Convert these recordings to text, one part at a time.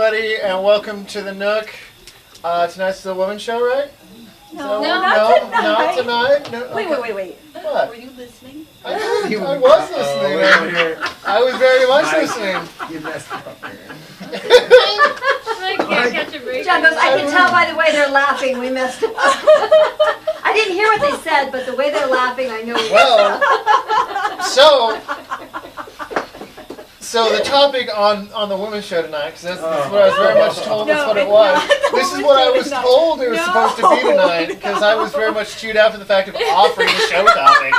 everybody, and welcome to the Nook. Tonight's the women's show, right? No, not tonight. No, Wait. What? Were you listening? I was listening. I was very much listening. You messed up. I can't catch a break. John goes, I can tell by the way they're laughing, we messed up. I didn't hear what they said, but the way they're laughing, I know we messed up. So the topic on the women's show tonight, because that's what I was very much told that's what it was. This is what I was told it was supposed to be tonight, because I was very much chewed out for the fact of offering the show topic.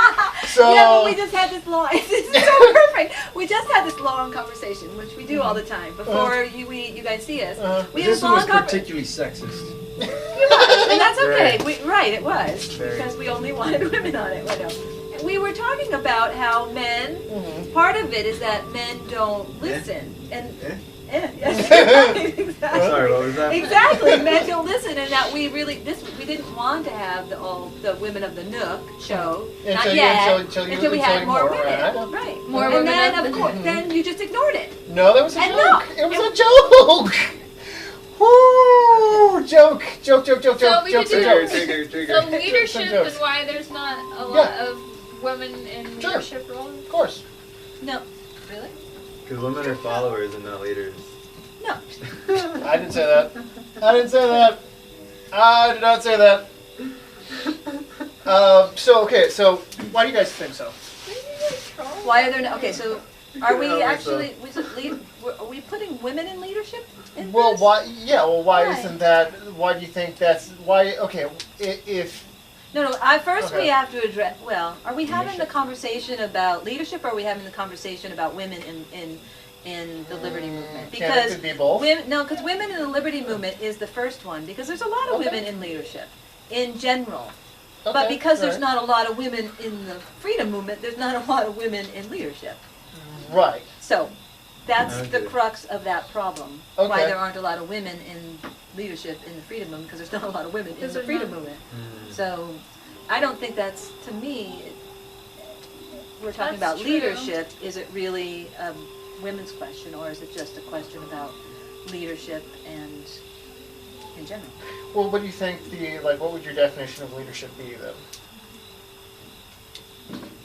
So yeah, but we just had this long, it's so perfect. We just had this long conversation, which we do all the time, before you guys see us. We had This this one long was conversation. particularly sexist. And that's okay. Very. Right, it was. Very. Because we only wanted women on it. We were talking about how men, part of it is that men don't listen. Exactly. Sorry, what was that? Exactly, men don't listen, and that we didn't want to have all the women of the Nook show, not yet, until we had more women, right? More and women then of of the course, then you just ignored it. no, that was a And joke. no, It was a joke. Woo! Joke. So we Jokes could are do jokes. So leadership jokes. is why there's not a lot of women in Sure. leadership roles. Of course. No, really? Because women are followers and not leaders. No. I didn't say that. I did not say that. So why do you guys think so? Why are there no? Okay, so are we Yeah, actually? Are we putting women in leadership? In Well, this? why? Yeah. Well, why Why? isn't that? Why do you think that's? Why? Okay. If No. First we Okay. have to address. Well, are we having the Leadership. conversation about leadership, or are we having the conversation about women in the liberty movement? It could be both. Because women in the liberty movement is the first one, because there's a lot of Okay. women in leadership, in general. Okay, But because there's right. not a lot of women in the freedom movement, there's not a lot of women in leadership. Right. So that's the Okay. crux of that problem. Okay. Why there aren't a lot of women in leadership in the freedom movement, because there's not a lot of women in Because the there's freedom not. movement. So I don't think that's, to me, we're talking That's about true. leadership. Is it really a women's question, or is it just a question about leadership and in general? Well, what do you think what would your definition of leadership be then?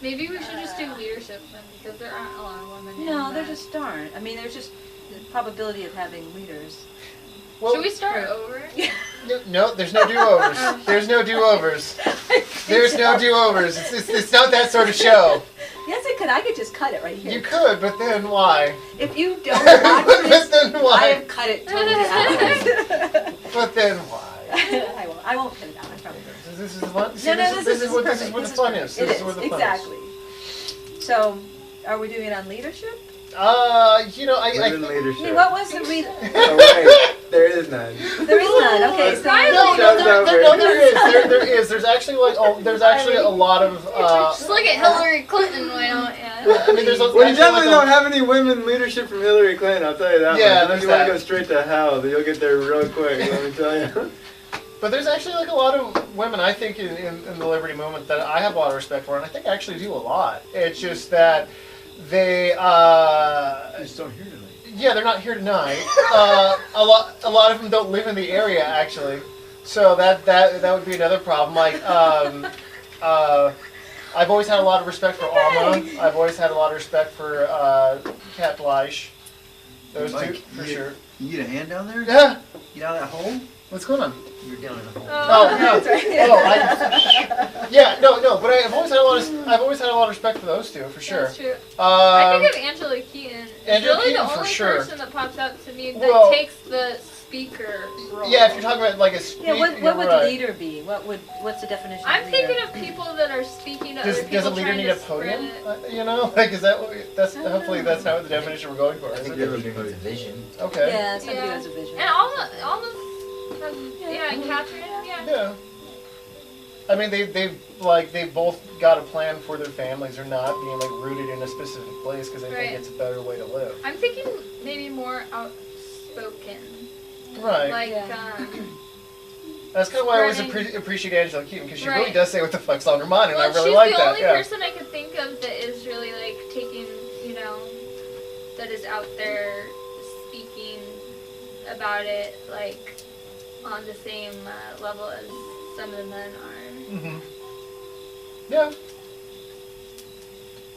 Maybe we should just do leadership then, because there aren't a lot of women. No, in there that. just aren't. I mean, there's just the probability of having leaders. Well, Should we start over? No, there's no do-overs. There's no do-overs. There's no do-overs. It's not that sort of show. Yes, I could. I could just cut it right here. You could, but then why? If you don't watch But this, then I why? have cut it totally out. But then why? I won't cut it out. I promise. This is the fun. See, No, this is where perfect. the fun is. It This is where the fun exactly. So, are we doing it on leadership? is. I Women think. leadership. I mean, what was the reason? Oh, wait. There is none. There is none. Okay, so There is. There's actually a lot of. Just look at Hillary Clinton. Why not? Yeah. I mean, there's Well, you actually definitely like don't have any women leadership from Hillary Clinton, I'll tell you that Yeah, much. there's If you want that. to go straight to hell, then you'll get there real quick, let me tell you. But there's actually a lot of women, I think, in the liberty movement that I have a lot of respect for, and I think actually do a lot. It's just that they, You just don't hear tonight. yeah, they're not here tonight. A lot of them don't live in the area actually, so that would be another problem. I've always had a lot of respect for Alma. I've always had a lot of respect for Kat Bleish. Those two for sure. You get a hand down there? Yeah. Get out of that hole? What's going on? You're down in a hole. Oh, no. But I've always had a lot of respect for those two, for sure. That's true. I Um, think of Angela Keaton. She's Angela really Keaton, the for only sure. person that pops out to me that Well- takes the speaker role. yeah, if you're talking about like a speaker, yeah, what would right. leader be? What's the definition? I'm of leader? thinking of people that are speaking to other Does people a leader trying need to a podium? spread it. Is that what that's I don't hopefully know. that's not the definition we're going for. I Is think it? the leader needs a vision. Okay. Yeah, somebody Yeah. who has a vision. And almost, and Catherine, yeah. Yeah. I mean, they've both got a plan for their families. They're not being rooted in a specific place because they think Right. it's a better way to live. I'm thinking maybe more outspoken. Right. Like, Yeah. That's kind of why I always spreading- appreciate Angela Keaton because she Right. really does say what the fuck's on her mind, and well, I really she's like the that. only Yeah. person I could think of that is really taking, that is out there speaking about it like on the same level as some of the men are. Mm-hmm. Yeah.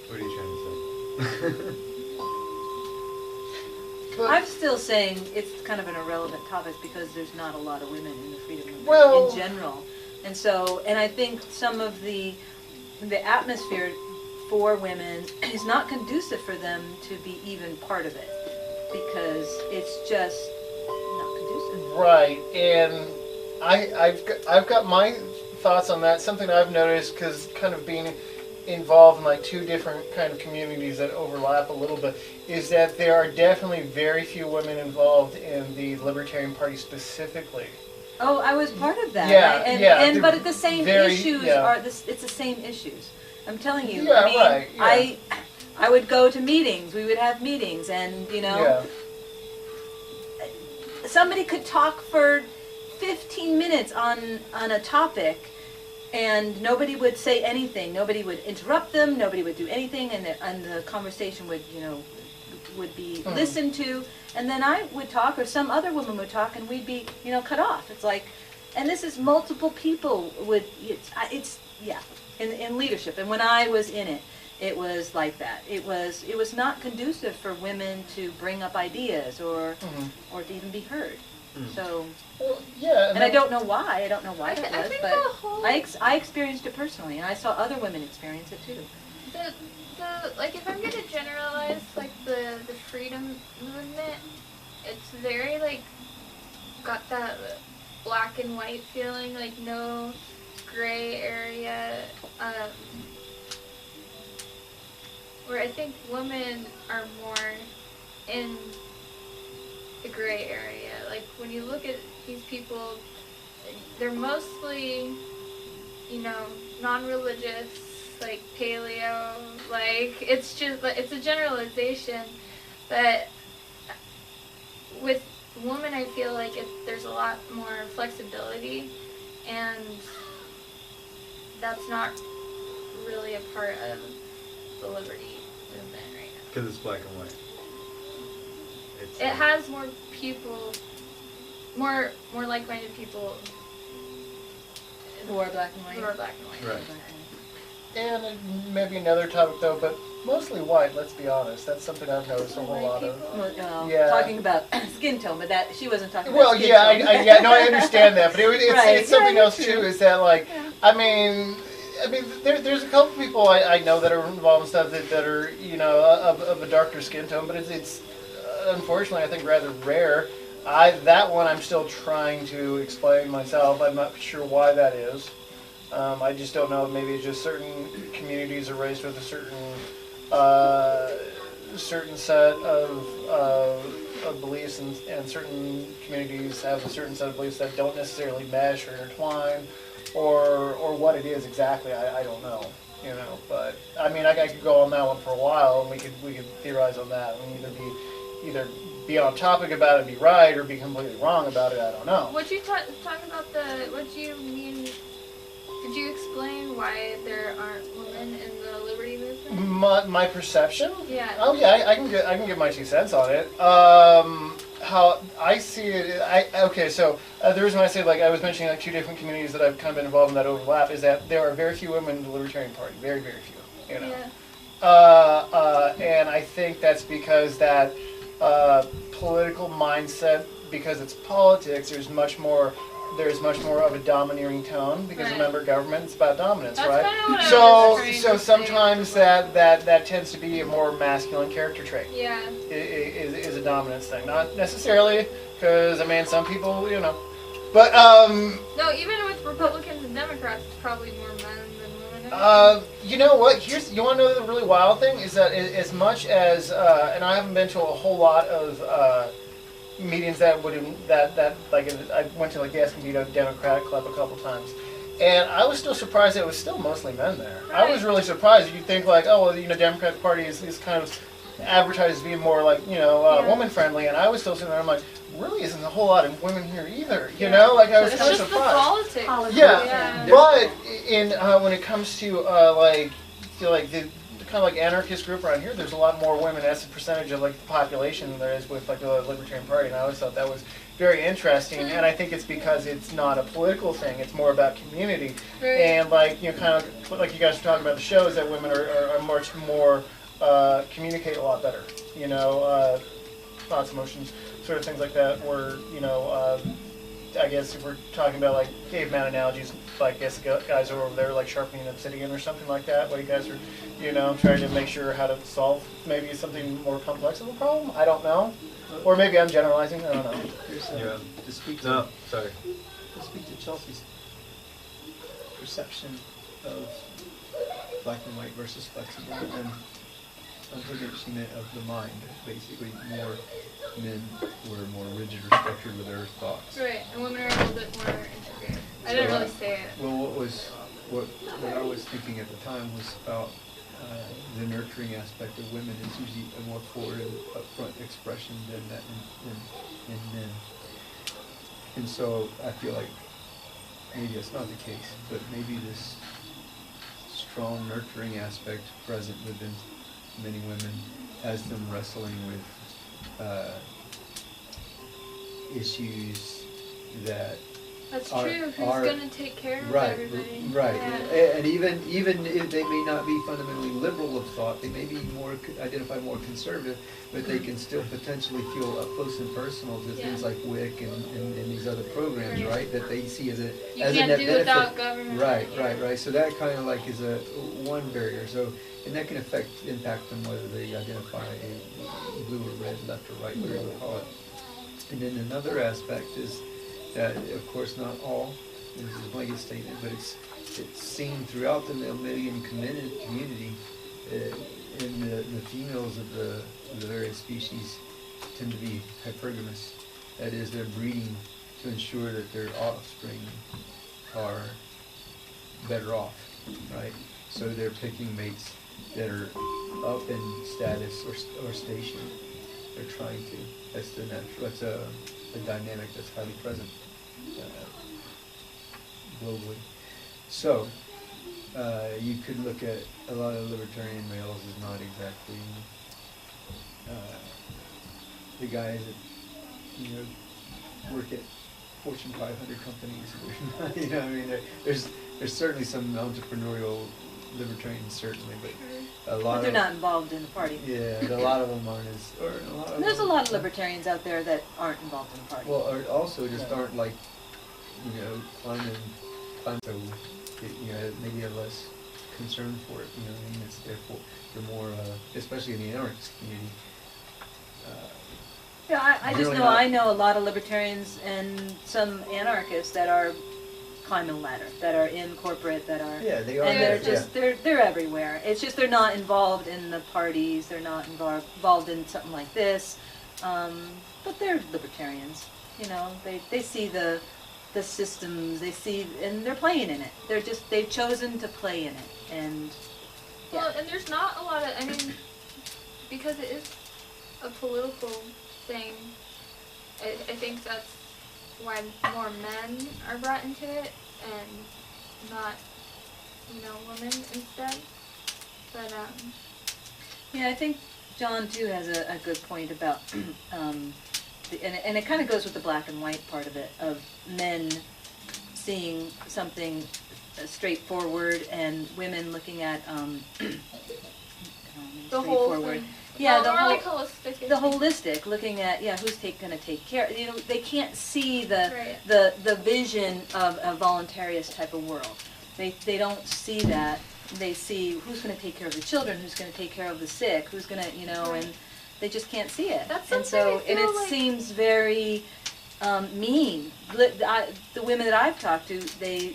What are you trying to say? I'm still saying it's kind of an irrelevant topic because there's not a lot of women in the freedom movement in general. And so, and I think some of the atmosphere for women is not conducive for them to be even part of it because it's just not conducive. Right, and I've got my thoughts on that. Something I've noticed because kind of being involved in like two different kind of communities that overlap a little bit is that there are definitely very few women involved in the Libertarian Party specifically. Oh, I was part of that. Yeah, and but the same issues are it's the same issues. I'm telling you. Yeah, I mean, right. Yeah. I would go to meetings. We would have meetings, and somebody could talk for 15 minutes on a topic. And nobody would say anything. Nobody would interrupt them. Nobody would do anything, and the conversation would be listened to. And then I would talk, or some other woman would talk, and we'd be cut off. It's like, and this is multiple people would. It's in leadership. And when I was in it, it was like that. It was not conducive for women to bring up ideas or to even be heard. So, and I don't know why. I don't know why that was, but I experienced it personally, and I saw other women experience it too. Like if I'm gonna generalize like the freedom movement, it's very like got that black and white feeling, like no gray area. Where I think women are more in the gray area. Like when you look at these people, they're mostly, non-religious, like paleo, like it's a generalization, but with women I feel like there's a lot more flexibility, and that's not really a part of the liberty movement right now. Because it's black and white. It has more people, more like-minded people who are black and white. Right. And maybe another topic though, but mostly white. Let's be honest. That's something I've noticed a whole lot of. Well, talking about skin tone, but that she wasn't talking. Well, about skin tone. I understand that, but it's something else too. Is that like, I mean, there's a couple people I know that are involved in stuff that are of a darker skin tone, but it's unfortunately I think rather rare. That one I'm still trying to explain myself. I'm not sure why that is. I just don't know. Maybe it's just certain communities are raised with a certain set of beliefs, and certain communities have a certain set of beliefs that don't necessarily mesh or intertwine, or what it is exactly. I don't know. But I mean, I could go on that one for a while, and we could theorize on that. We either be on topic about it, and be right, or be completely wrong about it. I don't know. Would you talk about what do you mean? Could you explain why there aren't women in the liberty movement? My perception? Yeah. Oh yeah, I can give my 2 cents on it. How I see it. Okay. So the reason I say, like, I was mentioning like 2 different communities that I've kind of been involved in that overlap is that there are very few women in the Libertarian Party. Very, very few. Yeah. And I think that's because that political mindset, because it's politics, there's much more of a domineering tone, because remember, government is about dominance, That's right? Kind of So sometimes that tends to be a more masculine character trait. Yeah. Is a dominance thing, not necessarily, because I mean some people, but No, even with Republicans and Democrats, it's probably more men than women. You know what? You want to know the really wild thing is that as much as and I haven't been to a whole lot of meetings that like I went to like the Escondido Democratic Club a couple times, and I was still surprised that it was still mostly men there. Right. I was really surprised. You'd think like, oh well, Democratic Party is kind of advertised as being more like woman friendly, and I was still sitting there. I'm like, really isn't a whole lot of women here either. Like I was kind of surprised. It's just the politics. Yeah. But in when it comes to like kind of like anarchist group around here, there's a lot more women as a percentage of like the population than there is with like the Libertarian Party, and I always thought that was very interesting. And I think it's because it's not a political thing; it's more about community. Right. And like kind of like you guys were talking about the shows that women are much more communicate a lot better. Thoughts, emotions, sort of things like that. Where I guess if we're talking about like caveman analogies, like I guess the guys are over there like sharpening obsidian or something like that, while you guys are, trying to make sure how to solve maybe something more complex of a problem. I don't know. Or maybe I'm generalizing, I don't know. Yeah. To speak to Chelsea's perception of black and white versus flexible, and unconditioning of the mind. Basically, more men were more rigid or structured with their thoughts. Right, and women are a little bit more integrated. I didn't really say it. Well, what I was thinking at the time was about the nurturing aspect of women is usually a more forward and upfront expression than that in men. And so I feel like maybe that's not the case, but maybe this strong nurturing aspect present within many women has them wrestling with issues that That's true. Who's going to take care of everybody? Right. Yeah. And even if they may not be fundamentally liberal of thought, they may be identify more conservative, but they can still potentially feel up close and personal to things like WIC and these other programs, right? That they see as a net benefit. Without government. Right. So that kind of like is a one barrier. So and that can impact them whether they identify a blue or red, left or right, whatever you call it. And then another aspect is that, of course, not all, this is a blanket statement, but it's seen throughout the mammalian community, and the females of the various species tend to be hypergamous. That is, they're breeding to ensure that their offspring are better off, right? So they're picking mates that are up in status or station. They're trying to. That's the natural. That's a dynamic that's highly present globally. So you could look at a lot of libertarian males as not exactly the guys that work at Fortune 500 companies. There's certainly some entrepreneurial libertarians, certainly, but they're not involved in the party. Yeah, a lot of them aren't as. There's a lot of libertarians out there that aren't involved in the party. Well, or also just aren't like, climbing, so maybe are less concerned for it. I mean, it's therefore they're more, especially in the anarchist community. I know a lot of libertarians and some anarchists that are climbing the ladder, that are in corporate, that are they are, and they're everywhere. It's just they're not involved in the parties, they're not involved in something like this, but they're libertarians. They see the systems, they see, and they're playing in it. They've chosen to play in it, and well, and there's not a lot of, because it is a political thing. I think that's why more men are brought into it and not, women instead. But I think John too has a good point about, and it kind of goes with the black and white part of it, of men seeing something straightforward and women looking at the whole thing. Yeah, holistic. The holistic, looking at who's going to take care. They can't see the vision of a voluntarist type of world. They don't see that. They see who's going to take care of the children, who's going to take care of the sick, who's going to and they just can't see it. It seems very mean. The women that I've talked to, they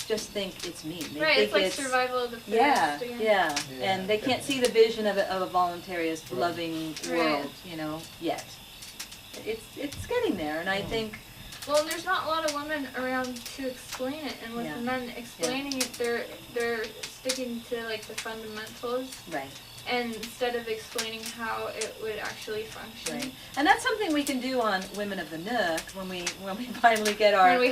just think it's mean. They think it's like survival of the fittest. Yeah. And they can't see the vision of a voluntarist, loving world, yet. It's getting there, and I think. Well, there's not a lot of women around to explain it, and with the men explaining it, they're sticking to like the fundamentals. Right. And instead of explaining how it would actually function. Right. And that's something we can do on Women of the Nook when we finally get our when we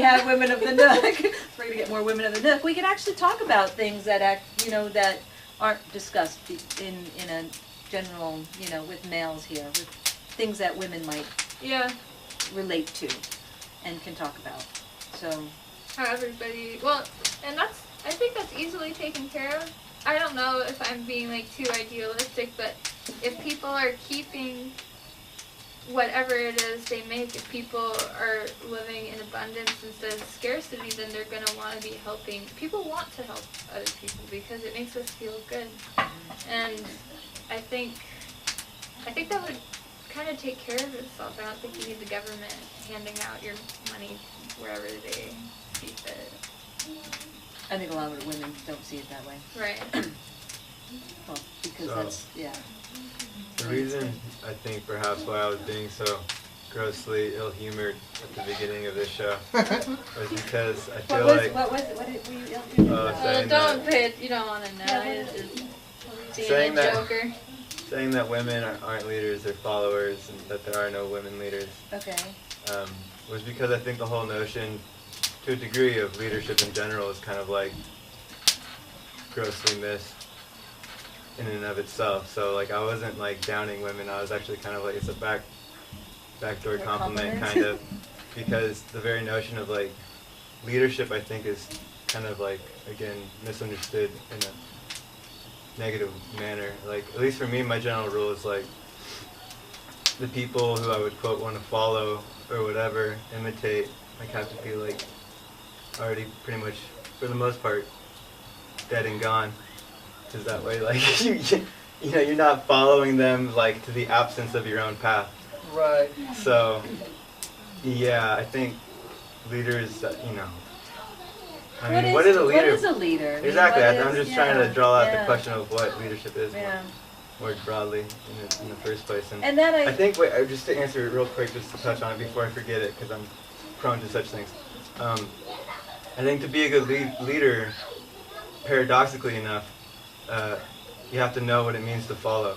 have Women of the Nook. We're gonna get more Women of the Nook. We can actually talk about things that that aren't discussed in a general, you know, with males here, with things that women might relate to and can talk about. So how everybody, well, and I think that's easily taken care of. I don't know if I'm being like too idealistic, but if people are keeping whatever it is they make, if people are living in abundance instead of scarcity, then they're going to want to be helping. People want to help other people because it makes us feel good. And I think that would kind of take care of itself. I don't think you need the government handing out your money wherever they see fit. I think a lot of women don't see it that way. Right. Well, because So, that's, yeah. The reason I think perhaps why I was being so grossly ill-humored at the beginning of this show was because I feel like... What was it? What were you ill-humored saying You don't want to know. It's just saying being a that, joker. saying that women aren't leaders, they're followers, and that there are no women leaders. Okay. Was because I think the whole notion, to a degree, of leadership in general is kind of like grossly missed in and of itself. So like I wasn't like downing women, I was actually kind of like, it's a backdoor compliment kind of, because the very notion of like leadership I think is kind of like, again, misunderstood in a negative manner. Like, at least for me, my general rule is like the people who I would quote want to follow or whatever, imitate, like have to be like already pretty much, for the most part, dead and gone. Because that way, like, you know, you're not following them like to the absence of your own path. Right. So, yeah, I think leaders, you know, I mean, what is a leader? What is a leader? Exactly. I mean, I'm just trying to draw out the yeah. question of what leadership is Yeah. more broadly in the first place. And that I think, wait, just to answer it real quick, just to touch on it before I forget it, because I'm prone to such things. I think to be a good leader, paradoxically enough, you have to know what it means to follow.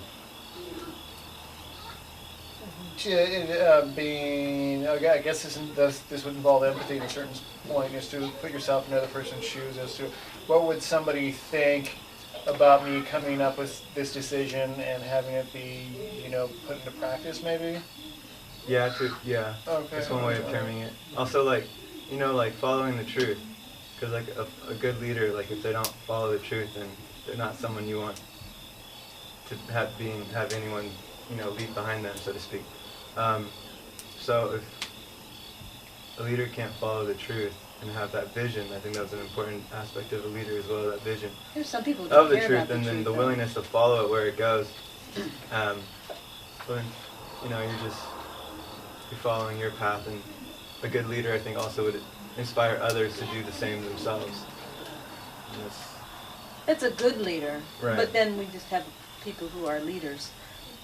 Being, okay, I guess this would involve empathy to a certain point, is to put yourself in another person's shoes as to what would somebody think about me coming up with this decision and having it be, you know, put into practice, maybe? Yeah, yeah. Okay. That's one way of terming it. Also, like, you know, like following the truth. Because like a good leader, like if they don't follow the truth, then they're not someone you want to have anyone, you know, lead behind them, so to speak. So if a leader can't follow the truth and have that vision, I think that's an important aspect of a leader as well, that vision There's some people who of the care truth, about and then the though. willingness to follow it where it goes. But you know, you're following your path, and a good leader, I think, also would inspire others to do the same themselves. It's a good leader, Right. but then we just have people who are leaders.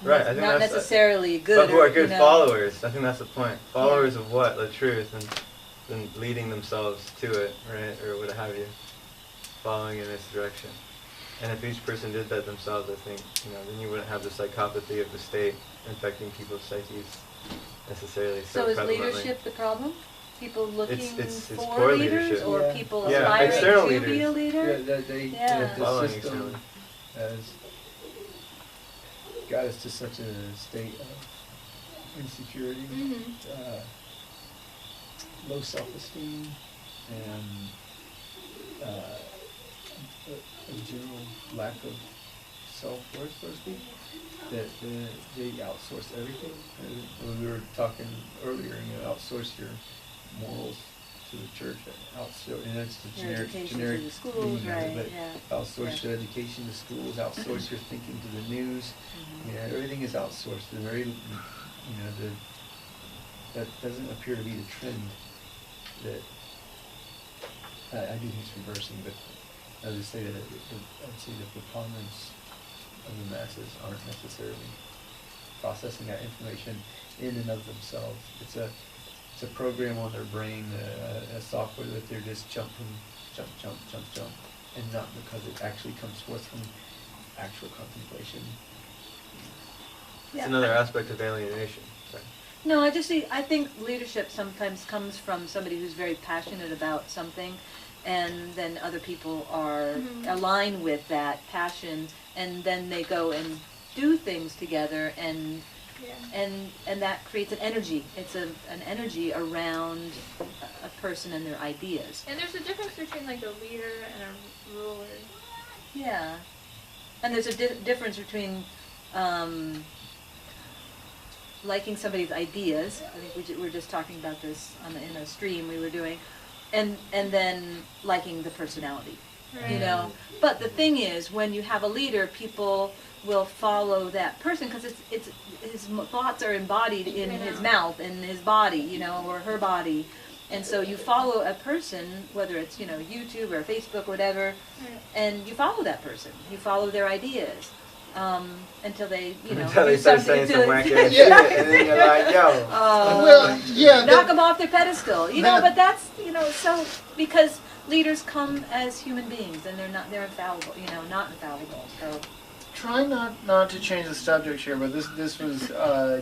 Right, I think not that's necessarily good. But who are or, good you know, followers. I think that's the point. Followers of what? The truth, and then leading themselves to it, right? Or what have you. Following in its direction. And if each person did that themselves, I think, you know, then you wouldn't have the psychopathy of the state infecting people's psyches necessarily So so is prevalently. leadership the problem? People looking It's for poor leaders, leadership. or Yeah. people Yeah, aspiring external to be leaders. a leader? The Following system externally. has got us to such a state of insecurity, low self-esteem, and a general lack of self-worth, so to speak, that they outsource everything. When we were talking earlier, you know, outsource your morals to the church, and that's the Your generic education to the schools, meaning of it, right, but yeah. outsource your education to schools, outsource your thinking to the news. You know, everything is outsourced. And very, you know, that doesn't appear to be the trend. That I do think it's reversing, but I would say that I'd say the preponderance of the masses aren't necessarily processing that information in and of themselves. It's a program on their brain, a software that they're just jump, and not because it actually comes forth from actual contemplation. It's another aspect of alienation. Sorry. No, I think leadership sometimes comes from somebody who's very passionate about something, and then other people are aligned with that passion, and then they go and do things together, and that creates an energy. It's an energy around a person and their ideas. And there's a difference between like a leader and a ruler. Yeah. And there's a difference between liking somebody's ideas. I think we were just talking about this in a stream we were doing, and then liking the personality. Right. You know. But the thing is, when you have a leader, people will follow that person because it's his thoughts are embodied in his mouth, in his body, you know, or her body. And so you follow a person, whether it's, you know, YouTube or Facebook or whatever, and you follow that person. You follow their ideas until they, you know, until they start saying some wacky shit, and then you're like, yo. Well, yeah. Knock them off their pedestal, you know. But that's, you know, so because leaders come as human beings, and they're infallible, you know, not infallible. So try not to change the subject here, but this was a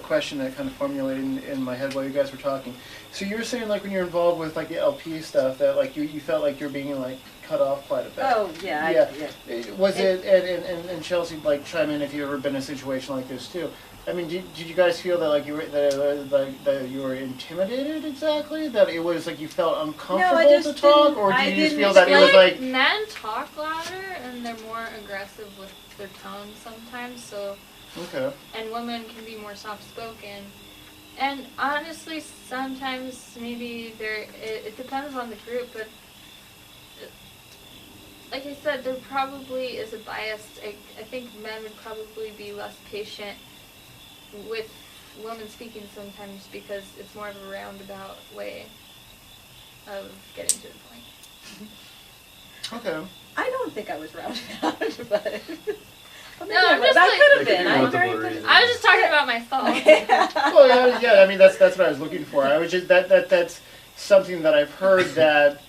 question that kind of formulated in my head while you guys were talking. So you were saying, like, when you're involved with like the LP stuff, that like you felt like you're being like cut off quite a bit. Oh yeah. Was it and Chelsea, like, chime in if you've ever been in a situation like this too. I mean, did you guys feel that like you were that you were intimidated exactly? That it was like you felt uncomfortable to talk, or did you just feel that it was like men talk louder and they're more aggressive with their tone sometimes, so. Okay. And women can be more soft-spoken. And honestly, sometimes maybe it depends on the group, but like I said, there probably is a bias. I think men would probably be less patient with women speaking sometimes because it's more of a roundabout way of getting to the point. Okay. I don't think I was roundabout, but... No, I'm just I like, could have been. I was just talking about my thoughts. Well, yeah. I mean, that's what I was looking for. I was just that's something that I've heard that.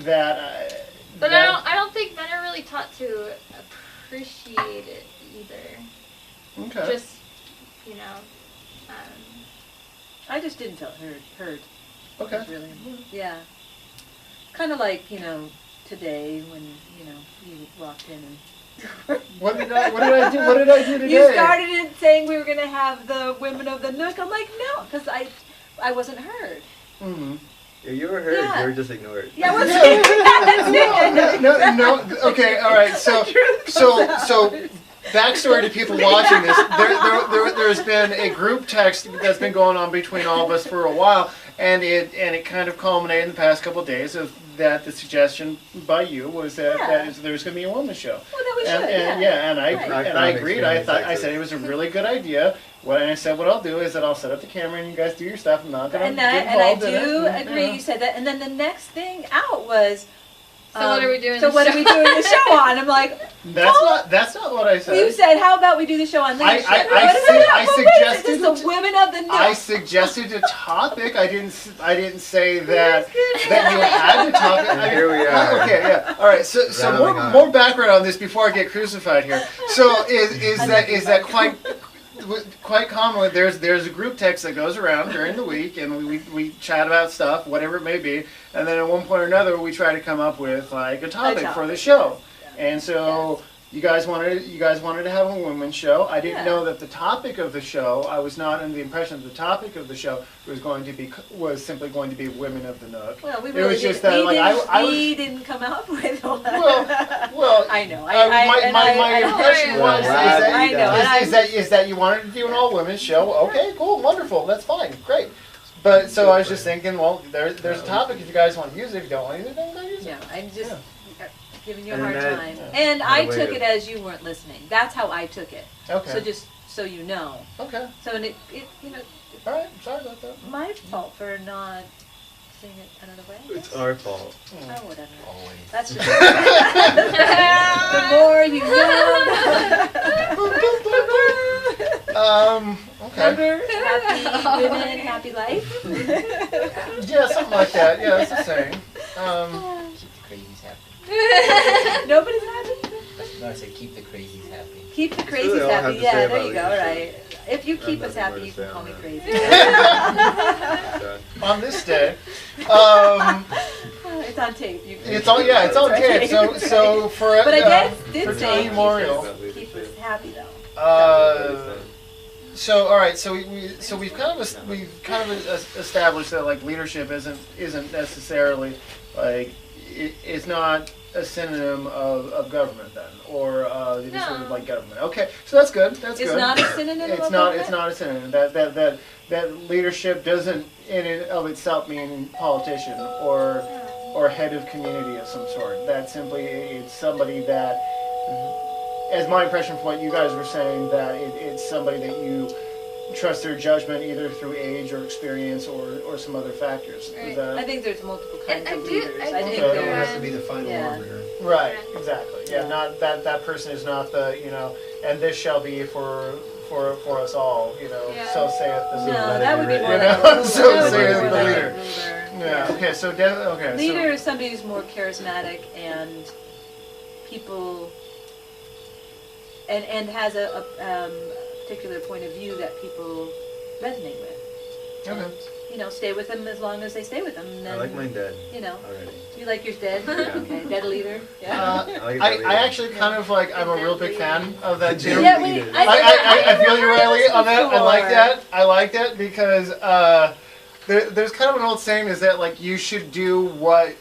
But I don't think men are really taught to appreciate it either. Okay. Just, you know. I just didn't feel heard. Okay. Really, yeah. Kind of like, you know, today when, you know, you walked in and. What did I do today? You started it saying we were going to have the women of the Nook. I'm like, no, because I wasn't heard. Mm-hmm. Yeah, you were heard. Yeah. You were just ignored. Yeah, I wasn't. No. Okay, all right. So backstory to people watching this. There's been a group text that's been going on between all of us for a while, and it kind of culminated in the past couple of days of that the suggestion by you was that there's going to be a women's show. Well, then we should. And I agreed. I said it was a really good idea. What I said, what I'll do is that I'll set up the camera and you guys do your stuff. I'm not going to get involved in it. And I do agree. You said that. And then the next thing out was. So what are we doing? So what are we doing the show on? I'm like, that's not what I said. You said, how about we do the show on leadership? I suggested the women of the Nook. I suggested a topic. I didn't say that you had to talk. Here we are. Okay, yeah. All right. So more background on this before I get crucified here. So is that quite commonly there's a group text that goes around during the week, and we chat about stuff, whatever it may be, and then at one point or another we try to come up with like a topic for the show. And so you guys wanted to have a women's show. I didn't know that the topic of the show. I was not under the impression that the topic of the show was simply going to be women of the Nook. Well, we really we didn't come up with one. Well, I know. My impression was that you wanted to do an all women's show. Okay, cool, wonderful, that's fine, great. But so I was just thinking, well, there's a topic if you guys want to use it. If you don't want to use it, then don't use it. Yeah, I'm just giving you a hard time. And I took it as you weren't listening. That's how I took it. Okay. So just so you know. Okay. So it you know. All right. Sorry about that. My fault for not seeing it another way. It's our fault. Oh, whatever. Always. That's just the more you know. Okay. Remember, happy women, happy life. Yeah, something like that. Yeah, it's the same. Keep the crazies happy. Nobody's happy? No, I said keep the crazies happy. Keep the crazies happy. Yeah, there you go. All right. If you keep us happy, you can call me crazy. On this day, It's on tape. It's on tape. So for but I did for say memorial. Keep us happy though. So all right, so we've kind of established that like leadership isn't necessarily like it's not a synonym of government then, or sort of like government. Okay, so that's good. That's good. It's not a synonym. It's not a synonym. That leadership doesn't in and of itself mean politician or head of community of some sort. That simply it's somebody that, as my impression from what you guys were saying, that it's somebody that you trust their judgment either through age or experience or some other factors. Right. I think there's multiple kinds of leaders. I think there has to be the final arbiter. Right, exactly. Yeah, not that person is not the, and this shall be for us all, so saith the leader. No, that would be more so saith the leader. Yeah, okay, so leader is somebody who's more charismatic and people and has a particular point of view that people resonate with. Okay. And, stay with them as long as they stay with them. And then, I like mine dead. Already. You like yours dead? Yeah. Okay, dead leader. Yeah. I actually kind of like, I'm a real big fan of that too. Yeah, I feel you, Riley, on that. I like that because there's kind of an old saying is that like you should do what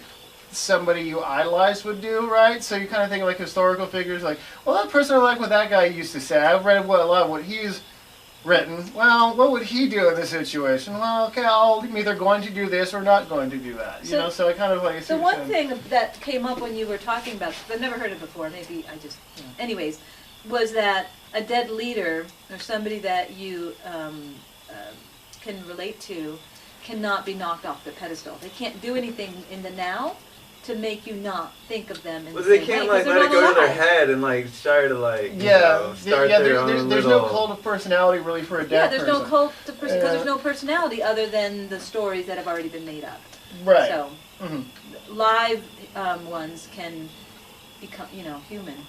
somebody you idolize would do, right? So you kind of think of like historical figures, like, well, that person I like what that guy used to say. I've read a lot of what he's written. Well, what would he do in this situation? Well, okay, I'm either going to do this or not going to do that. So I kind of like. So one thing that came up when you were talking about, I've never heard it before. Maybe I just, anyways, was that a dead leader or somebody that you can relate to cannot be knocked off the pedestal. They can't do anything in the now to make you not think of them in the same way. They can't let it go to their head and start to start their own there's no cult of personality really for a dead person. Yeah, there's no cult of personality because there's no personality other than the stories that have already been made up. Right. So live ones can become, human.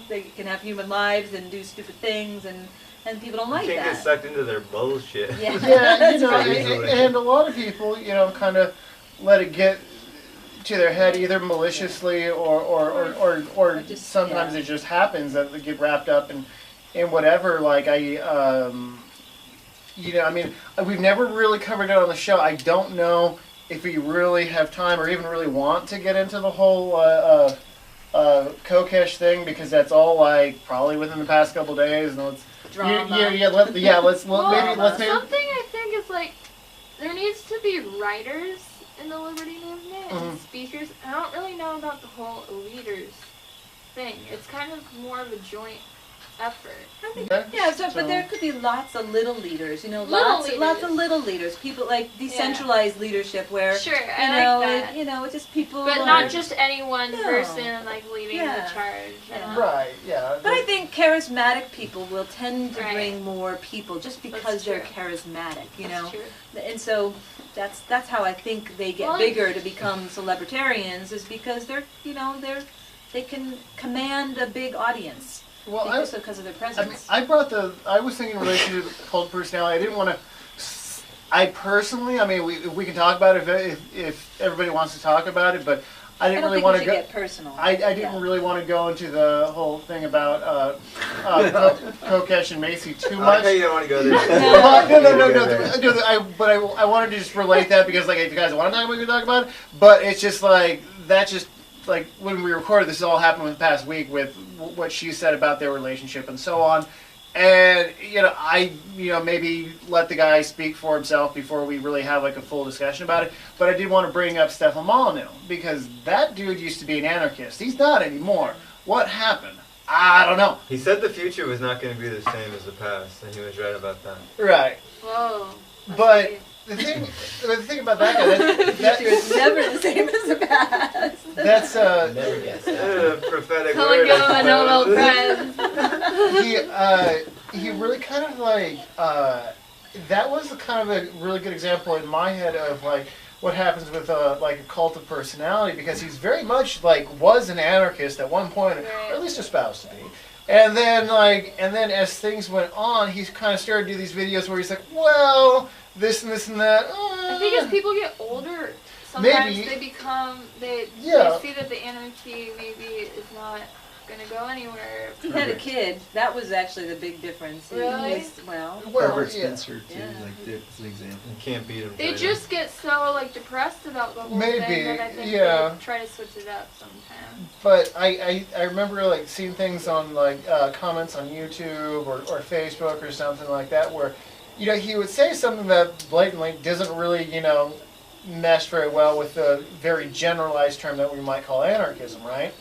They can have human lives and do stupid things and people don't like that. You can't get sucked into their bullshit. Yeah, and a lot of people, kind of let it get to their head either maliciously or just, sometimes it just happens that they get wrapped up in whatever. Like we've never really covered it on the show. I don't know if we really have time or even really want to get into the whole Kokesh thing because that's all probably within the past couple of days and let's drama. Let's maybe something I think is there needs to be writers in the liberty movement and speakers. I don't really know about the whole leaders thing. It's kind of more of a joint effort. But there could be lots of little leaders, lots of little leaders. People like decentralized leadership where I like that. It's just people. But not just any one person leading the charge. Right, yeah. But I think charismatic people will tend to bring more people just because they're charismatic, That's true. And so that's how I think they get bigger to become celebritarians is because they can command a big audience. Well, also because of their presence. I was thinking in relation to cult personality. I didn't want to. I personally, we can talk about it if everybody wants to talk about it, but I didn't really want to go. Get personal. I didn't really want to go into the whole thing about Kokesh and Macy too much. Okay, you don't want to go there. No. But I wanted to just relate that because if you guys want to talk about it, we can talk about it. But it's just when we recorded, this all happened within the past week with what she said about their relationship and so on. And, I maybe let the guy speak for himself before we really have a full discussion about it. But I did want to bring up Stefan Molyneux because that dude used to be an anarchist. He's not anymore. What happened? I don't know. He said the future was not going to be the same as the past, and he was right about that. Right. Whoa. But the thing about that guy, that is never the same as the past. That's Never guess that. Prophetic Someone word. give him a Nobel Prize. He really kind of that was kind of a really good example in my head of what happens with a cult of personality because he's very much was an anarchist at one point, or at least espoused to be. And then as things went on, he kind of started to do these videos where he's like, well, this and this and that. I think as people get older, sometimes maybe they become, they Yeah. see that the anarchy maybe is not going to go anywhere. He had a kid. That was actually the big difference. He Really? was- well, Herbert yeah. Spencer too, Yeah. like that's an example. You can't beat them. They just get so like depressed about the whole Maybe, thing that I think yeah. they try to switch it up sometimes. But I remember like seeing things on like comments on YouTube or Facebook or something like that where, you know, he would say something that blatantly doesn't really, you know, mesh very well with the very generalized term that we might call anarchism, right?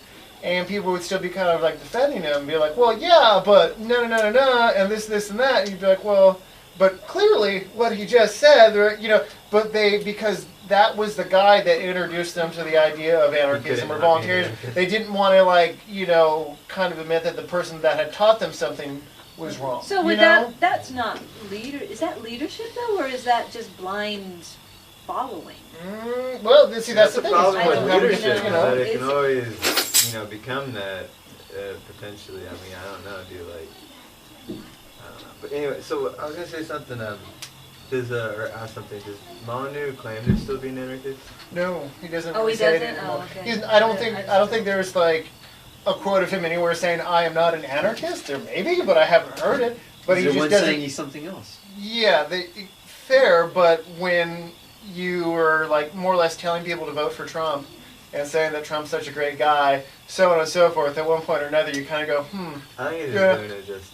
And people would still be kind of like defending him and be like, well, yeah, but no, and this and that. And you'd be like, well, but clearly what he just said, you know, but because that was the guy that introduced them to the idea of anarchism or voluntarism. They didn't want to, like, you know, kind of admit that the person that had taught them something was wrong. so would that's not is that leadership though, or is that just blind following? Well, see, that's the the thing. problem is, with I don't leadership. know. That it Is can it- always, you know, become that potentially. I mean, I don't know, dude. Like, I don't know. But anyway, so I was gonna say something. Or ask something. Does Molyneux claim to still be an anarchist? No, he doesn't. Oh, really he say it doesn't? anymore. Oh, okay. I don't think there's like a quote of him anywhere saying I am not an anarchist. There may be, but I haven't heard it. But Is he there just one doesn't. saying he's something else? Yeah, fair. But when you are like more or less telling people to vote for Trump and saying that Trump's such a great guy, so on and so forth, at one point or another, you kind of go, I think he's just doing it just.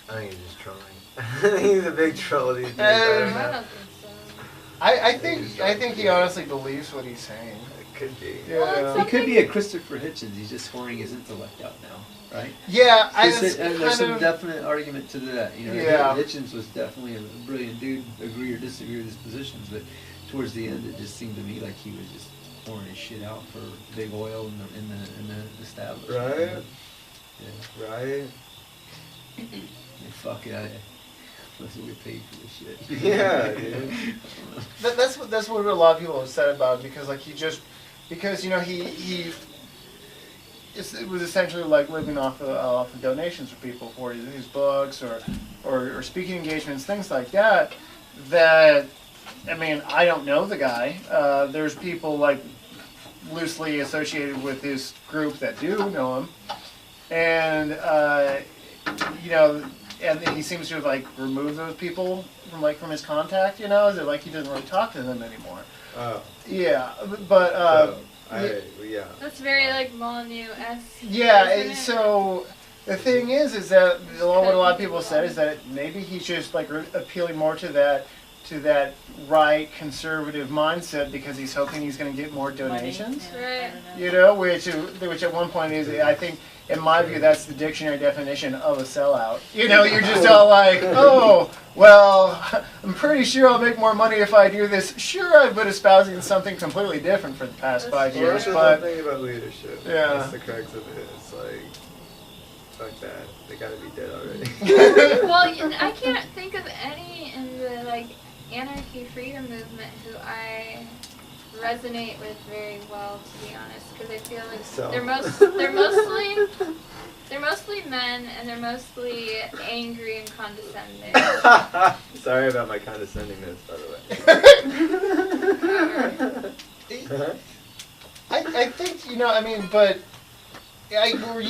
I think he's just trolling. I think he's a big troll these days. I don't I know. don't think so. I think he honestly believes what he's saying. It could be. Yeah. He could be a Christopher Hitchens. He's just pouring his intellect out now, right? Yeah, And there's some definite argument to that. You know, Yeah. Hitchens was definitely a brilliant dude. Agree or disagree with his positions, but towards the end, it just seemed to me like he was just pouring his shit out for big oil in the establishment. Right. Yeah. Right. And fuck it. Listen, we paid for this shit. Yeah, dude. That's what a lot of people have said about him because you know it was essentially like living off of donations from people for his books or speaking engagements, things like that. That, I mean, I don't know the guy. There's people like loosely associated with his group that do know him, and you know. And he seems to have like removed those people from his contact, you know, is it like he doesn't really talk to them anymore? Oh. Yeah, but yeah. That's very like Molyneux-esque. yeah. isn't it? So the thing is that what a lot of people said is that maybe he's just like appealing more to that right conservative mindset because he's hoping he's going to get more donations. Money. Right. I don't know. You know, which at one point is, I think, in my view, that's the dictionary definition of a sellout. You know, you're just all like, oh, well, I'm pretty sure I'll make more money if I do this. Sure, I've been espousing something completely different for the past 5 Well, years, that's the but thing about leadership. Yeah. That's the crux of it. It's like, fuck that. They gotta be dead already. Well, I can't think of any in the like anarchy freedom movement who I resonate with very well, to be honest, because I feel like So. they're mostly men and they're mostly angry and condescending. Sorry about my condescendingness, by the way. I think, you know, I mean, but were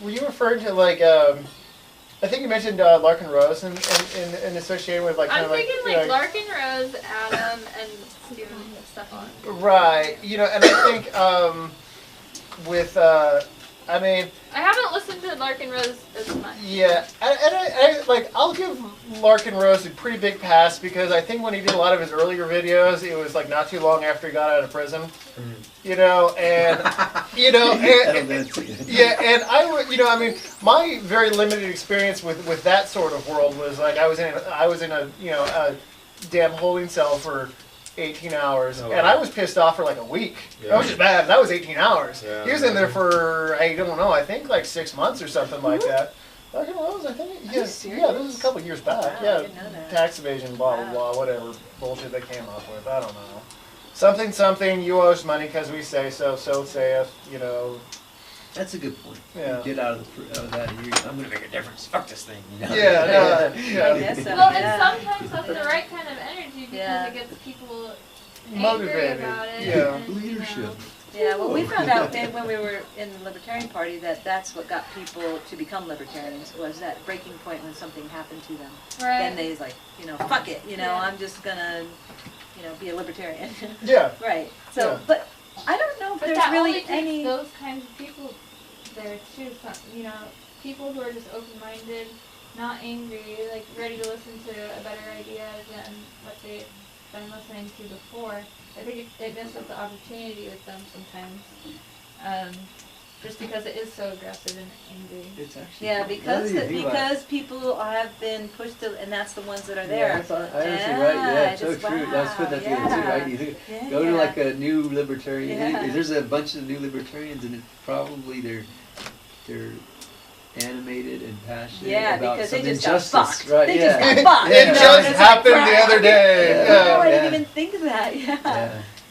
you referring to like I think you mentioned Larkin Rose in associating with like kind I'm of thinking like, like Larkin Rose, Adam, and Stephen Stefan. right, you know, and I think with I mean. I haven't listened to Larkin Rose as much. Yeah, and I like I'll give Larkin Rose a pretty big pass because I think when he did a lot of his earlier videos, it was like not too long after he got out of prison, you know, and you know, yeah, and I would, you know, I mean, my very limited experience with that sort of world was like I was in a you know a damn holding cell for 18 hours, Oh, and wow. I was pissed off for like a week. Yeah. That was just bad. That was 18 hours. Yeah, He was in there for, I don't know, I think like 6 months or something like that. Larkin Rose, I think. you Yes. serious? Yeah, this was a couple years back. Wow, I yeah, didn't know that. tax evasion, blah blah Wow. blah, whatever bullshit they came up with. I don't know. Something. You owe us money because we say so. So saith. You know. That's a good point. Yeah. Get out of that. I'm going to make a difference. Fuck this thing. You know? Yeah. I Yeah. guess so. Well, yeah. and sometimes that's the right kind of energy because Yeah. it gets people motivated. About it. Yeah. And, Leadership. Yeah, well, we found out when we were in the Libertarian Party that that's what got people to become libertarians, was that breaking point when something happened to them. Right. Then they like, fuck it, I'm just gonna, be a libertarian. Yeah. Right. So, Yeah. but I don't know if But there's that really only takes any. those kinds of people there too. Some, people who are just open-minded, not angry, like ready to listen to a better idea than what they've been listening to before. I think it misses the opportunity with them sometimes, just because it is so aggressive and angry. It's actually because people have been pushed to, and that's the ones that are there. Yeah, that's honestly right. Yeah, it's so true. That's what that's too, right? You go to like a new libertarian. Yeah. There's a bunch of new libertarians, and probably they're animated and passionate about because some they just injustice, got fucked. right? They yeah. just got fucked. It just happened the other day. No, I didn't Yeah. even think of that.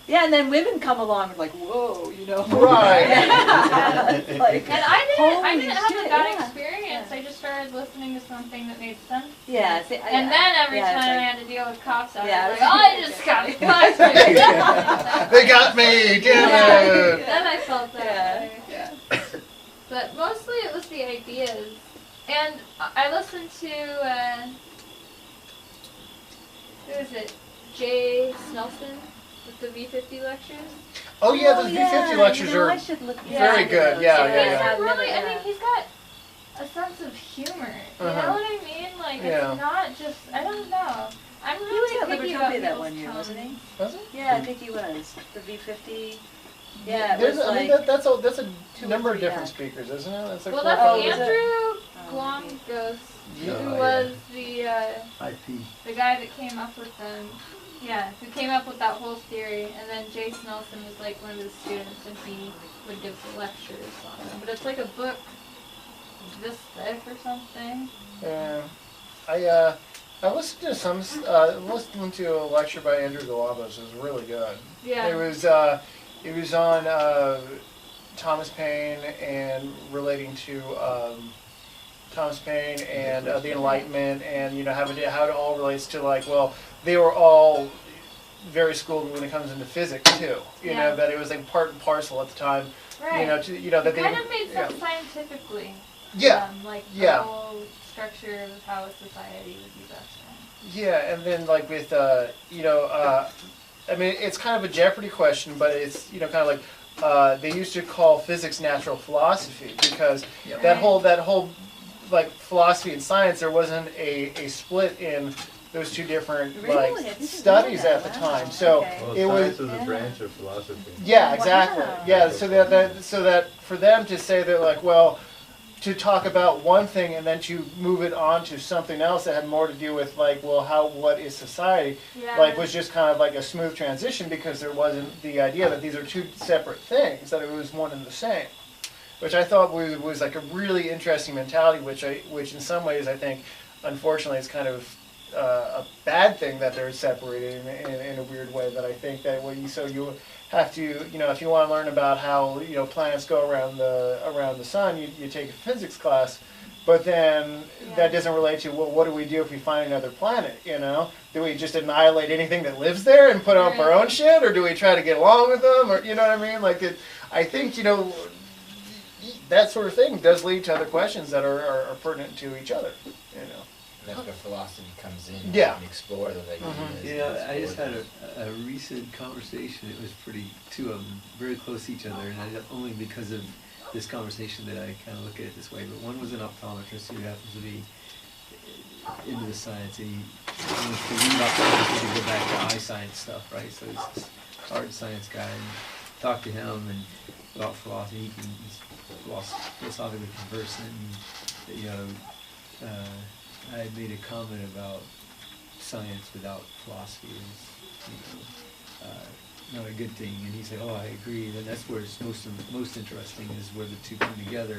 Yeah, and then women come along and like, whoa, Right. Like, And I didn't have shit, a bad yeah. experience. I just started listening to something that made sense. yeah. See, And then every yeah, it's time I like- had to deal with cops, I was Yeah, like, it's- oh, I just got fucked. They got me, damn it. Then I felt that way. Yeah. But mostly it was the ideas. And I listened to, who is it? Jay Snelson with the V50 lectures. Oh yeah, those V50 lectures I are should look very into good. those. Yeah, He's yeah. a really, I mean, he's got a sense of humor. You know what I mean? Like, Yeah. it's not just, I don't know. I'm He was really at picky about Libertopia that people's one year, tones. wasn't he? Was it? Yeah, I think he was. The V50. Yeah, it There's, was I mean, like. that's a two or number of three different back. speakers, isn't it? That's like Well, 4 or that's 5 was it? Andrew Oh, maybe. Glomgos, Yeah, who yeah. was the IP. guy that came up with them. Yeah, who came up with that whole theory, and then Jay Snelson was like one of his students, and he would give the lectures on them. But it's like a book this thick or something. Yeah. I listened to listened to a lecture by Andrew Galambos. It was really good. Yeah. It was on Thomas Paine and relating to Thomas Paine and the Enlightenment, and how it all relates to, like, well, they were all very schooled when it comes into physics too. You know, that it was like part and parcel at the time. Right. That It they kind of made sense scientifically. Yeah. Like the Yeah. whole structure of how a society would be best run. Yeah, and then like with I mean, it's kind of a Jeopardy question, but it's kind of like they used to call physics natural philosophy because Yep. that whole like philosophy and science, there wasn't a split in those two different Really? I like didn't studies know at the that. time. Wow. So Okay. Well, it was science was a branch of philosophy. yeah, exactly. Wow. Yeah, so that for them to say that, like, well, to talk about one thing and then to move it on to something else that had more to do with, like, well, what is society, Yeah. like, was just kind of like a smooth transition because there wasn't the idea that these are two separate things, that it was one and the same, which I thought was like a really interesting mentality, which in some ways I think, unfortunately, is kind of a bad thing that they're separated in a weird way. That I think that you have to, if you want to learn about how planets go around the sun, you take a physics class, but then that doesn't relate to, well, what do we do if we find another planet? Do we just annihilate anything that lives there and put up our own shit, or do we try to get along with them, or you know what I mean? Like I think that sort of thing does lead to other questions that are pertinent to each other. And that's where philosophy comes in. Yeah. And explore those ideas. Yeah, I just explore had them. a recent conversation. It was two of them very close to each other, and only because of this conversation that I kind of look at it this way. But one was an optometrist who happens to be into the science. He wants to leave optometry to go back to eye science stuff, right? So he's this hard science guy, and talk to him and about philosophy. He's philosophically conversant, and I had made a comment about science without philosophy is, not a good thing. And he said, "Oh, I agree." And that's where it's most interesting is where the two come together,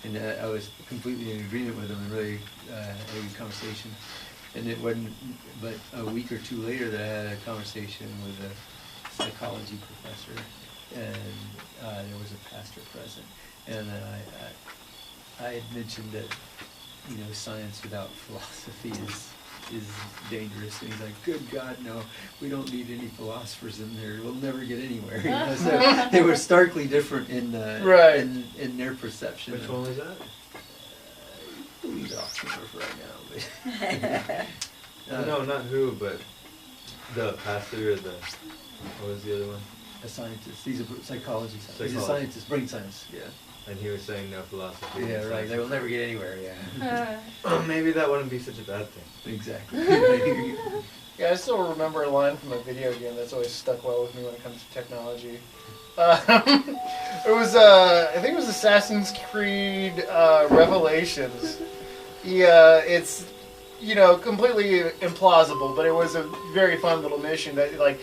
And I was completely in agreement with him and really had a good conversation. And it wasn't, but a week or two later, that I had a conversation with a psychology professor, and there was a pastor present, and I had mentioned that science without philosophy is dangerous. And he's like, good God, no, we don't need any philosophers in there. We'll never get anywhere. You know? So they were starkly different in their perception. Which one was that? Lead off right now. But no, not who, but the pastor or the, what was the other one? a scientist. He's a psychology scientist. He's a Psychology. scientist, brain science. Yeah. And he was saying no philosophy. Yeah, and right. They will never get anywhere. Yeah. Maybe that wouldn't be such a bad thing. Exactly. Yeah, I still remember a line from a video game that's always stuck well with me when it comes to technology. It was, I think it was Assassin's Creed Revelations. Yeah, it's, you know, completely implausible, but it was a very fun little mission that, like,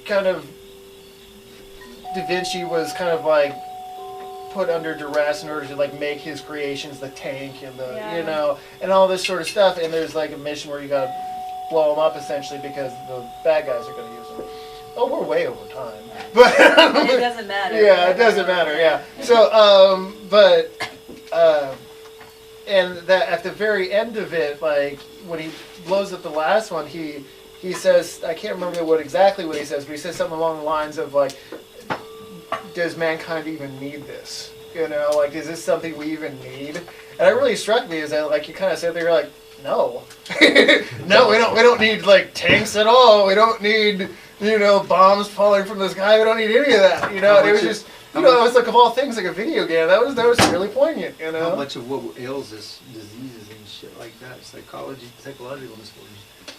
kind of, Da Vinci was kind of like put under duress in order to like make his creations, the tank and the, you know, and all this sort of stuff. And there's like a mission where you gotta blow them up essentially because the bad guys are gonna use them. Oh, we're way over time, but it doesn't matter. Yeah, it doesn't matter. Yeah. So, and that at the very end of it, like when he blows up the last one, he says, I can't remember what he says, but he says something along the lines of like, does mankind even need this? You know, like, is this something we even need? And it really struck me is that, like, you kind of said there, you're like, no, no, we don't need like tanks at all. We don't need, you know, bombs falling from the sky. We don't need any of that. You know, and it was just, you know, it was like of all things like a video game. That was really poignant. You know, how much of what ails us, diseases and shit like that, psychological disorders,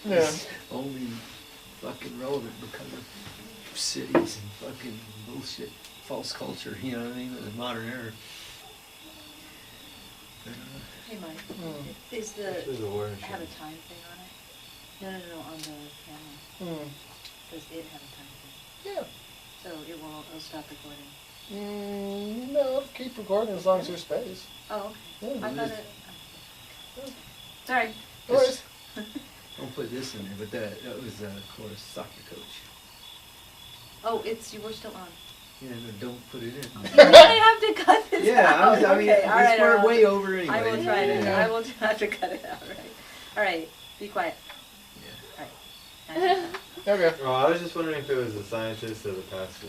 is only fucking relevant because of cities and fucking bullshit, false culture. You know what I mean? The modern era. Hey Mike, is the have a time thing on it? No, on the camera. Does it have a time thing? Yeah. So it'll stop recording. No, it'll keep recording as long as there's space. Oh, okay. Yeah, I thought it. Sorry. No worries. Don't put this in there, but that was Cora's soccer coach. Oh, we're still on. Yeah, no, don't put it in. I have to cut this out. Yeah, I mean, okay, we're way over anyway. I will try to. I will try to cut it out. All right. Be quiet. Yeah. All right. Okay. Well, I was just wondering if it was the scientist or the pastor.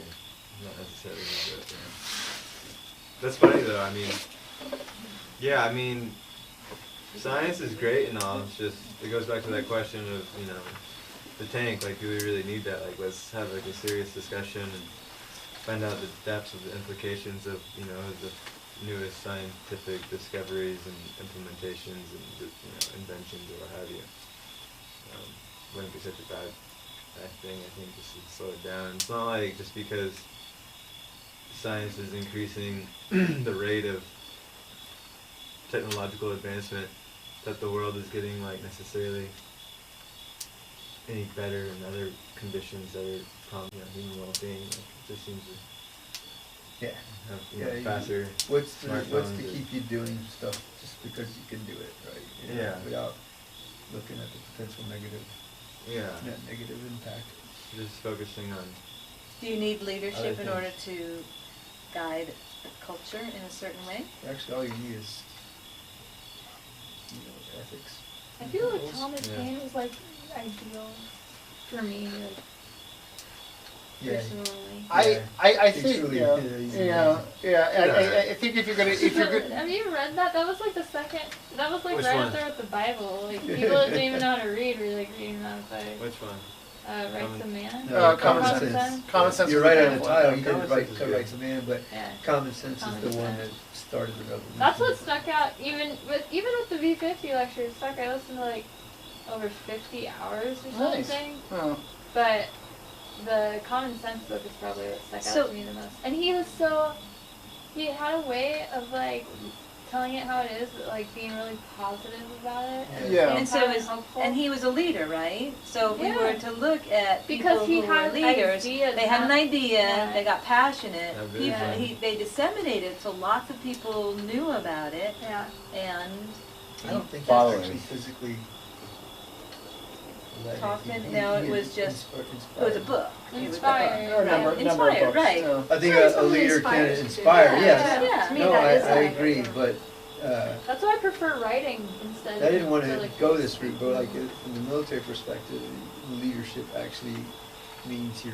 Not necessarily the good, yeah. That's funny though. I mean, yeah, I mean, science is great and all. It's just it goes back to that question of, you know, the tank. Like, do we really need that? Like, let's have like a serious discussion and find out the depths of the implications of, you know, the newest scientific discoveries and implementations and, you know, inventions or what have you. Wouldn't be such a bad thing, I think, just to slow it down. It's not like just because science is increasing the rate of technological advancement that the world is getting like necessarily any better in other conditions that are human well-being. Like, it just seems to have faster What's to smartphones keep you doing stuff just because you can do it, right? You know, Yeah. without looking at the potential negative impact. Just focusing on. Do you need leadership in things. order to guide culture in a certain way? Actually, all you need is, ethics. I feel like Morals. Thomas Paine was like ideal for me, like Yeah. personally. I think truly, I think if you're gonna Have you read that? That was like the second. That was like Which right one? up there with the Bible. Like people that didn't even know how to read were like reading that book. Which one? Rights of Man. No, Common Common Sense. Sense. Common Sense. You're is right a on the good title. one. You did Common right Sense is to good. Rights of Man, but Yeah. Common Sense is Common the one Sense. that started the revolution. That's what stuck out. Even with the V50 lecture, it stuck. I listened to like over 50 hours or Nice. something. Oh. But the Common Sense book is probably what stuck out to me the most. And he had a way of like telling it how it is, but like being really positive about it. Yeah. And so Kinda it was, helpful. and he was a leader, right? So if we Yeah. were to look at Because people he who were had leaders, ideas, they had an not- idea, Yeah. they got passionate, Have people, vision. they disseminated it, so lots of people knew about it, Yeah. and I don't think Followers. he's actually physically led it. Talking, no, it was just- it was a book. It was a Inspired. book. Or a number Right. number of Inspired, books. right. Yeah. I think Sure, a someone leader can inspires you to do inspire, that. yes. Yeah. To me, No, that is I like- agree, but That's why I prefer writing instead. I didn't want to like go this route, but like from the military perspective, leadership actually means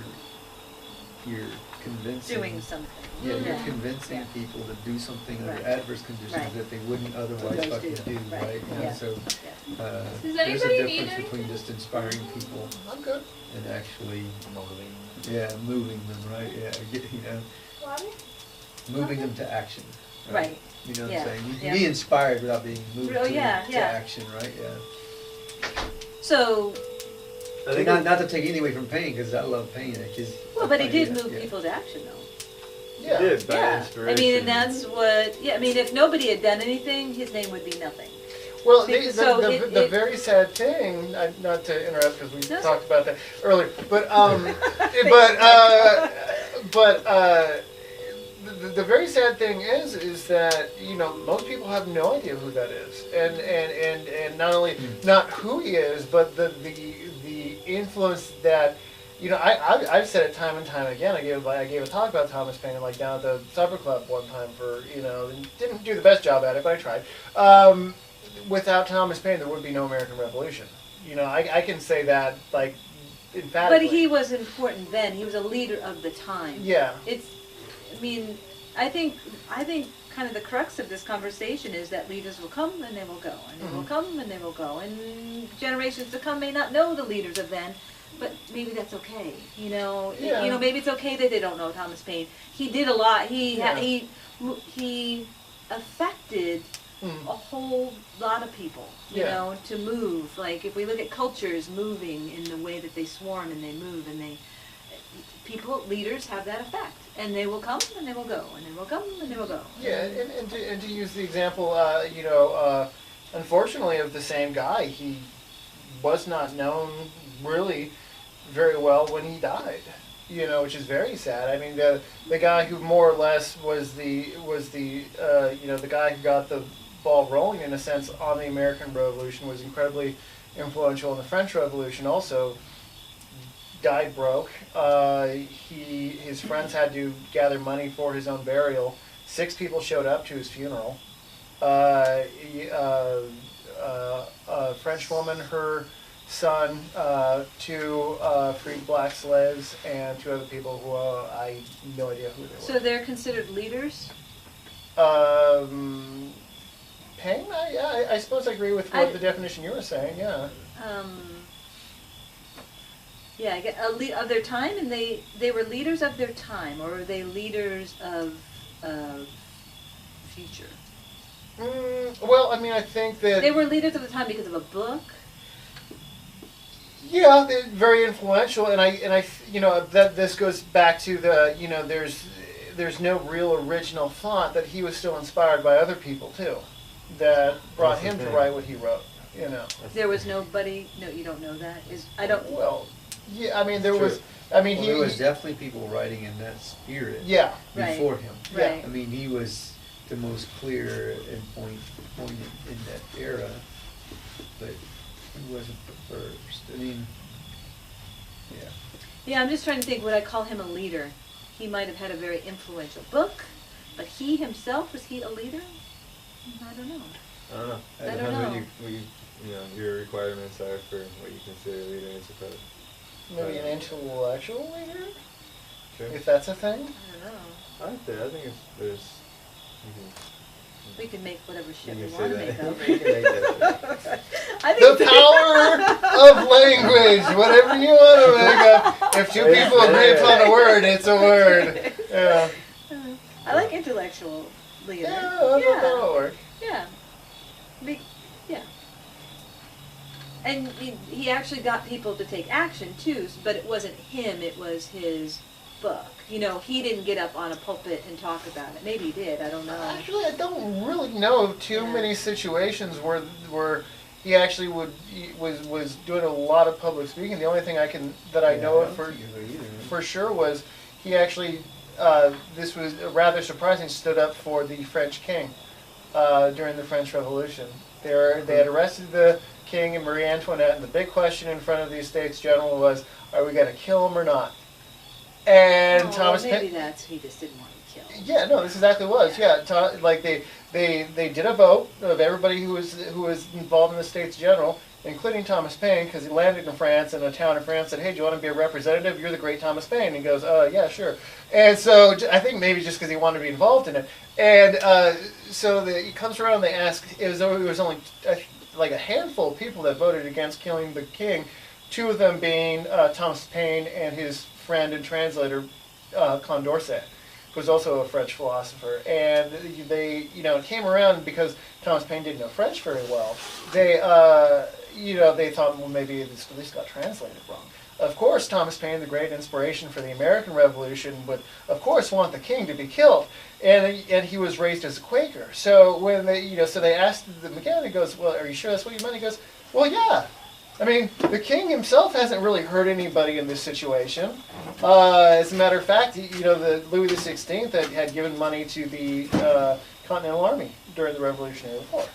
you're convincing. Doing something. Yeah, you're Yeah. convincing Yeah. people to do something under Right. adverse conditions Right. that they wouldn't otherwise Otherwise fucking do. do, Right. right? Yeah. And so Does there's a anybody need difference between anything? just inspiring people I'm good. and actually, Motivating. yeah, moving them, right? Yeah, Water? moving them to action. Right. You know what Yeah. I'm saying? You can Yeah. be inspired without being moved Oh, to yeah, yeah. action, right? Yeah. So, I think Not to take anything away from pain, because I love pain. well, but he did move people to action, though. Yeah. he did by Yeah, inspiration. I mean, and that's what. Yeah, I mean, if nobody had done anything, his name would be nothing. Well, So the very sad thing, not to interrupt because we No. talked about that earlier, but the very sad thing is that most people have no idea who that is, and not only not who he is, but the influence that. I've said it time and time again. I gave a talk about Thomas Paine, like down at the supper club one time for didn't do the best job at it, but I tried. Without Thomas Paine, there would be no American Revolution. I can say that like emphatically. But he was important then. He was a leader of the time. Yeah. I mean, I think kind of the crux of this conversation is that leaders will come and they will go, and they will come and they will go, and generations to come may not know the leaders of then. But maybe that's okay, Yeah. Maybe it's okay that they don't know Thomas Paine. He did a lot. He affected a whole lot of people, to move. Like if we look at cultures moving in the way that they swarm and they move and leaders have that effect, and they will come and they will go, and they will come and they will go. Yeah, and to use the example, unfortunately of the same guy, he was not known really very well when he died, which is very sad. I mean, the guy who more or less was the guy who got the ball rolling in a sense on the American Revolution, was incredibly influential in the French Revolution. Also, died broke. His friends had to gather money for his own burial. 6 people showed up to his funeral. A French woman, her son, 2 freed black slaves, and 2 other people who I have no idea who they were. So they're considered leaders? Pain? I suppose I agree with what the definition you were saying, yeah. Yeah, I get of their time, and they were leaders of their time, or were they leaders of future? Well, I mean, I think that They were leaders of the time because of a book? yeah, they're very influential, and I that this goes back to the there's no real original thought, that he was still inspired by other people too, that brought him to write what he wrote. There was nobody. No, you don't know that. I don't. Well, yeah, I mean there True. was. I mean there was definitely people writing in that spirit Yeah. before him. Right. I mean, he was the most clear and poignant in that era, but he wasn't the first. I mean, yeah. Yeah, I'm just trying to think. Would I call him a leader? He might have had a very influential book, but he himself, was he a leader? I don't know. I don't know. I don't Depends know. what your requirements are for what you consider a leader, I suppose. Maybe an intellectual leader, Sure. if that's a thing. I don't know. I think there's. We can make whatever shit You we can want to say make that. up. You can make that. I The think power of language, whatever you want to make up. If 2 people agree upon a word, it's a word. Yeah. I like intellectual leader. Yeah, that'll work. Yeah. Yeah. And he actually got people to take action too, but it wasn't him, it was his book. He didn't get up on a pulpit and talk about it. Maybe he did, I don't know. Actually, I don't really know of too many situations where he actually was doing a lot of public speaking. The only thing that I know of for sure was he actually, this was rather surprising, stood up for the French king during the French Revolution. They had arrested the king and Marie Antoinette, and the big question in front of the Estates General was, are we going to kill him or not? And maybe Paine, that's, he just didn't want killed. Yeah, no, this exactly was. Yeah, like they did a vote of everybody who was involved in the States General, including Thomas Paine, because he landed in France, and a town in France said, "Hey, do you want to be a representative? You're the great Thomas Paine." And he goes, "Yeah, sure." And so I think maybe just because he wanted to be involved in it, and so he comes around and they ask. It was only like a handful of people that voted against killing the king. Two of them being Thomas Paine and his friend and translator Condorcet, who was also a French philosopher. And they, came around because Thomas Paine didn't know French very well. They, they thought, well, maybe this at least got translated wrong. Of course, Thomas Paine, the great inspiration for the American Revolution, would, of course, want the king to be killed. And he was raised as a Quaker. So when so they asked the McGann, he goes, "Well, are you sure that's what you meant?" He goes, "Well, yeah. I mean, the king himself hasn't really hurt anybody in this situation. As a matter of fact, the Louis XVI had given money to the Continental Army during the Revolutionary War.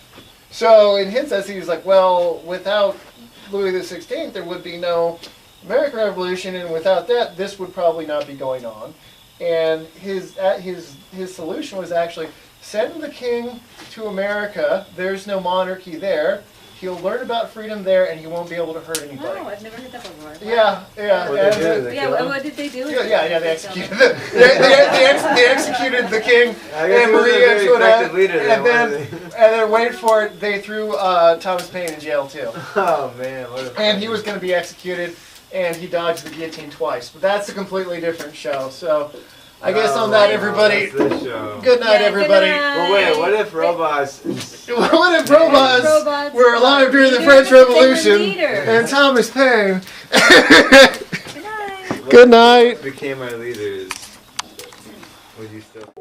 So in his sense, he was like, well, without Louis XVI, there would be no American Revolution, and without that, this would probably not be going on." And his solution was actually send the king to America. There's no monarchy there. He'll learn about freedom there, and he won't be able to hurt anybody. Oh, I've never heard that before. Wow. Yeah. What did they do? Yeah, they executed they executed the king and Marie Antoinette, and then wait for it, they threw Thomas Paine in jail too. Oh man, what a and he was going to be executed, and he dodged the guillotine twice. But that's a completely different show. So I guess on that, everybody, good night, everybody. Good night. Well, wait, what if robots? What if robots were alive during the French Revolution and Thomas Paine? Good night. Good night. Became our leaders. Would you still?